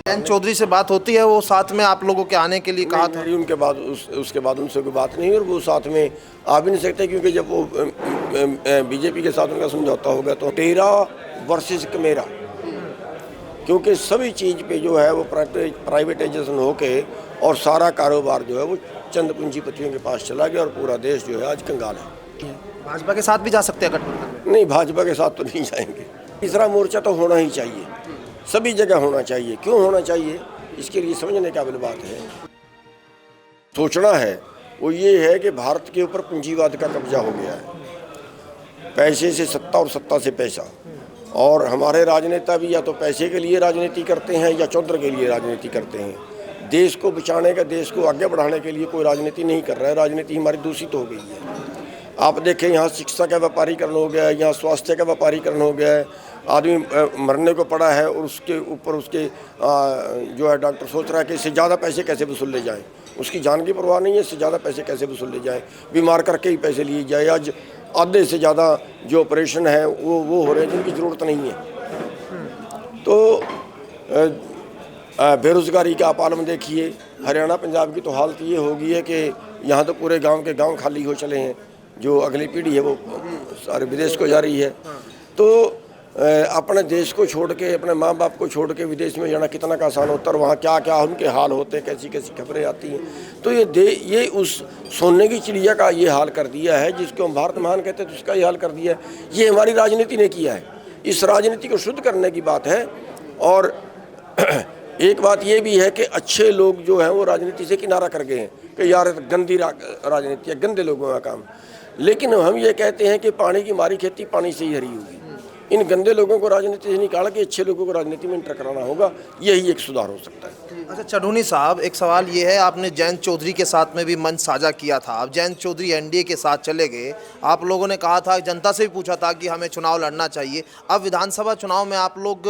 जयंत चौधरी से बात होती है, वो साथ में आप लोगों के आने के लिए कहा था? मेरी उनके बाद उसके बाद उनसे कोई बात नहीं, और वो साथ में आ भी नहीं सकते, क्योंकि जब वो बीजेपी के साथ उनका समझौता होगा तो तेरा वर्सेस कमेरा, क्योंकि सभी चीज़ पे जो है वो प्राइवेटाइजेशन होके और सारा कारोबार जो है वो चंद पूंजीपतियों के पास चला गया और पूरा देश जो है आज कंगाल है। भाजपा के साथ भी जा सकते हैं गठबंधन में? नहीं, भाजपा के साथ तो नहीं जाएंगे। तीसरा मोर्चा तो होना ही चाहिए, सभी जगह होना चाहिए। क्यों होना चाहिए, इसके लिए समझने काबिल बात है। सोचना है वो ये है कि भारत के ऊपर पूंजीवाद का कब्जा हो गया है, पैसे से सत्ता और सत्ता से पैसा, और हमारे राजनेता भी या तो पैसे के लिए राजनीति करते हैं या चौधर के लिए राजनीति करते हैं। देश को बचाने का, देश को आगे बढ़ाने के लिए कोई राजनीति नहीं कर रहा है। राजनीति हमारी दूषित हो गई है। आप देखें, यहाँ शिक्षा का व्यापारीकरण हो गया है, यहाँ स्वास्थ्य का व्यापारीकरण हो गया है। आदमी मरने को पड़ा है और उसके ऊपर उसके जो है डॉक्टर सोच रहा है कि इससे ज़्यादा पैसे कैसे वसूल ले जाएँ। उसकी जान की परवाह नहीं है, इससे ज़्यादा पैसे कैसे वसूल ले जाएँ, बीमार करके ही पैसे लिए जाए। आज आधे से ज़्यादा जो ऑपरेशन है वो हो रहे हैं जिनकी ज़रूरत नहीं है। तो बेरोज़गारी का आप आलम देखिए, हरियाणा पंजाब की तो हालत ये हो गई है कि यहाँ तो पूरे गांव के गांव खाली हो चले हैं। जो अगली पीढ़ी है वो सारे विदेश को जा रही है। तो अपने देश को छोड़ के, अपने माँ बाप को छोड़ के विदेश में जाना कितना का आसान होता है, और वहाँ क्या क्या उनके हाल होते हैं, कैसी कैसी खबरें आती हैं। तो ये उस सोने की चिड़िया का ये हाल कर दिया है, जिसको हम भारत महान कहते हैं, तो उसका ये हाल कर दिया है। ये हमारी राजनीति ने किया है। इस राजनीति को शुद्ध करने की बात है। और एक बात ये भी है कि अच्छे लोग जो हैं वो राजनीति से किनारा कर गए हैं कि यार गंदी राजनीति है, गंदे लोगों का काम। लेकिन हम ये कहते हैं कि पानी की मारी खेती पानी से ही हरी होगी। इन गंदे लोगों को राजनीति से निकाल के अच्छे लोगों को राजनीति में इंटर कराना होगा, यही एक सुधार हो सकता है। अच्छा चढ़ूनी साहब, एक सवाल ये है, आपने जयंत चौधरी के साथ में भी मंच साझा किया था। अब जयंत चौधरी एनडीए के साथ चले गए, आप लोगों ने कहा था, जनता से भी पूछा था कि हमें चुनाव लड़ना चाहिए। अब विधानसभा चुनाव में आप लोग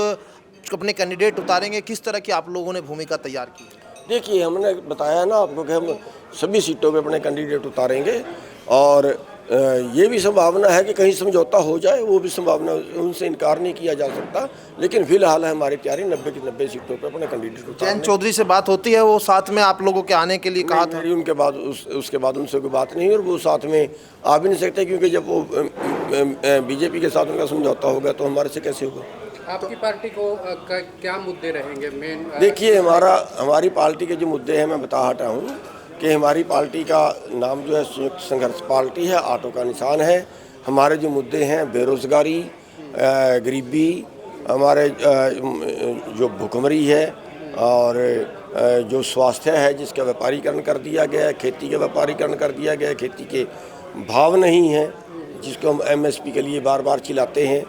अपने कैंडिडेट उतारेंगे, किस तरह की आप लोगों ने भूमिका तैयार की? देखिए, हमने बताया ना आपको कि हम सभी सीटों पे अपने कैंडिडेट उतारेंगे, और ये भी संभावना है कि कहीं समझौता हो जाए, वो भी संभावना, उनसे इनकार नहीं किया जा सकता। लेकिन फिलहाल है हमारी तैयारी 90 की 90 सीटों पे अपने कैंडिडेट उतारने। जयंत चौधरी से बात होती है, वो साथ में आप लोगों के आने के लिए कहा था? मेरी उनके बाद उसके बाद उनसे कोई बात नहीं, और वो साथ में आ भी नहीं सकते, क्योंकि जब वो बीजेपी के साथ उनका समझौता होगा तो हमारे से कैसे होगा। आपकी पार्टी को क्या मुद्दे रहेंगे मेन? देखिए, हमारी पार्टी के जो मुद्दे हैं मैं बता हटा हूँ कि हमारी पार्टी का नाम जो है संयुक्त संघर्ष पार्टी है, ऑटो का निशान है। हमारे जो मुद्दे हैं बेरोज़गारी, गरीबी, हमारे जो भुखमरी है, और जो स्वास्थ्य है जिसका व्यापारीकरण कर दिया गया है, खेती का व्यापारीकरण कर दिया गया है, खेती के भाव नहीं हैं जिसको हम एमएसपी के लिए बार बार चिल्लाते हैं,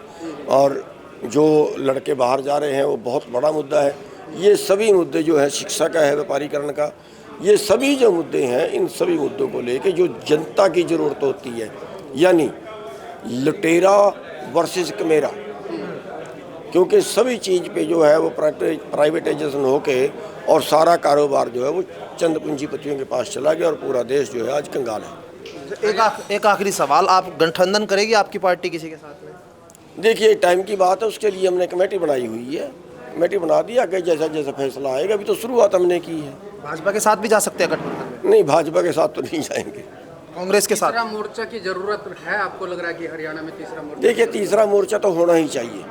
और जो लड़के बाहर जा रहे हैं वो बहुत बड़ा मुद्दा है। ये सभी मुद्दे जो है, शिक्षा का है, व्यापारीकरण का, ये सभी जो मुद्दे हैं, इन सभी मुद्दों को लेके जो जनता की ज़रूरत होती है, यानी लुटेरा वर्सेस कमेरा, क्योंकि सभी चीज़ पे जो है वो प्राइवेटाइजेशन होके और सारा कारोबार जो है वो चंद पूंजीपतियों के पास चला गया और पूरा देश जो है आज कंगाल है। एक आखिरी सवाल, आप गठबंधन करेगी आपकी पार्टी किसी के साथ में? देखिए, टाइम की बात है, उसके लिए हमने कमेटी बनाई हुई है, कमेटी बना दी, आगे जैसा जैसा फैसला आएगा। अभी तो शुरुआत हमने की है। भाजपा के साथ भी जा सकते हैं गठबंधन में? नहीं, भाजपा के साथ तो नहीं जाएंगे, कांग्रेस के साथ। तीसरा मोर्चा की जरूरत है, आपको लग रहा है कि हरियाणा में तीसरा मोर्चा? देखिए, तीसरा मोर्चा तो होना ही चाहिए,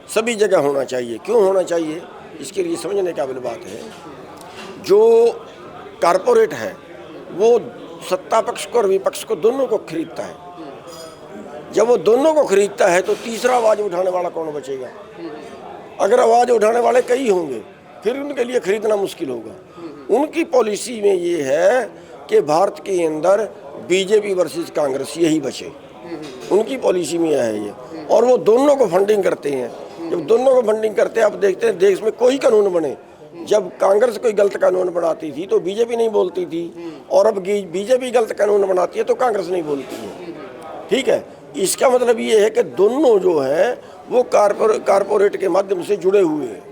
सभी जगह होना चाहिए। क्यों होना चाहिए, इसके लिए समझने काबिल बात है। जो कारपोरेट है वो सत्ता पक्ष को और विपक्ष को दोनों को खरीदता है। जब वो दोनों को खरीदता है तो तीसरा आवाज़ उठाने वाला कौन बचेगा? अगर आवाज़ उठाने वाले कई होंगे फिर उनके लिए खरीदना मुश्किल होगा। उनकी पॉलिसी में ये है कि भारत के अंदर बीजेपी वर्सेस कांग्रेस यही बचे, उनकी पॉलिसी में है ये, और वो दोनों को फंडिंग करते हैं। जब दोनों को फंडिंग करते हैं, आप देखते हैं देश में कोई कानून बने, जब कांग्रेस कोई गलत कानून बनाती थी तो बीजेपी नहीं बोलती थी, और अब बीजेपी गलत कानून बनाती है तो कांग्रेस नहीं बोलती है। ठीक है, इसका मतलब ये है कि दोनों जो हैं वो कारपोरेट के माध्यम से जुड़े हुए हैं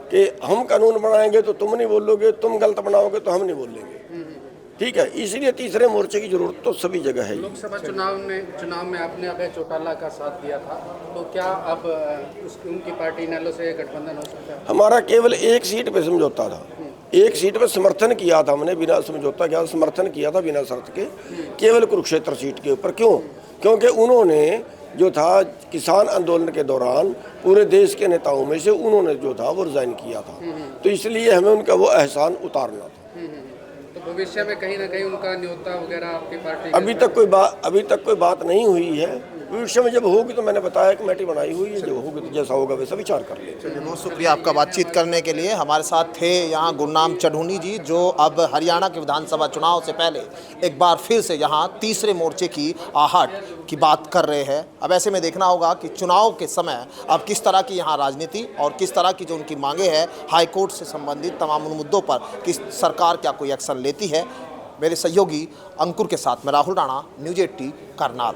कि हम कानून बनाएंगे तो तुम नहीं बोलोगे, तुम गलत बनाओगे तो हम नहीं बोलेंगे। ठीक है, इसलिए तीसरे मोर्चे की जरूरत तो सभी जगह है। लोकसभा चुनाव में आपने अभय चौटाला का साथ दिया था, तो क्या अब उनकी पार्टी इनेलो से गठबंधन हो सकता है? हमारा केवल एक सीट पे समझौता था, एक सीट पे समर्थन किया था हमने, बिना समझौता किया समर्थन किया था बिना शर्त के, केवल कुरुक्षेत्र सीट के ऊपर। क्यों? क्योंकि उन्होंने जो था किसान आंदोलन के दौरान पूरे देश के नेताओं में से उन्होंने जो था वो रिजाइन किया था, तो इसलिए हमें उनका वो एहसान उतारना था। तो भविष्य में कहीं ना कहीं उनका न्योता वगैरह आपकी पार्टी अभी तक कोई बात नहीं हुई है, भविष्य में जब होगी तो मैंने बताया कमेटी बनाई हुई है, जब होगी तो जैसा होगा वैसा विचार कर लेंगे। चलिए, बहुत शुक्रिया आपका बातचीत करने के लिए। हमारे साथ थे यहाँ गुरनाम चढ़ूनी जी, जो अब हरियाणा के विधानसभा चुनाव से पहले एक बार फिर से यहाँ तीसरे मोर्चे की आहट की बात कर रहे हैं। अब ऐसे में देखना होगा कि चुनाव के समय अब किस तरह की यहाँ राजनीति और किस तरह की जो उनकी मांगे हैं हाईकोर्ट से संबंधित तमाम उन मुद्दों पर कि सरकार क्या कोई एक्शन लेती है। मेरे सहयोगी अंकुर के साथ मैं राहुल राणा, न्यूज़ 18 करनाल।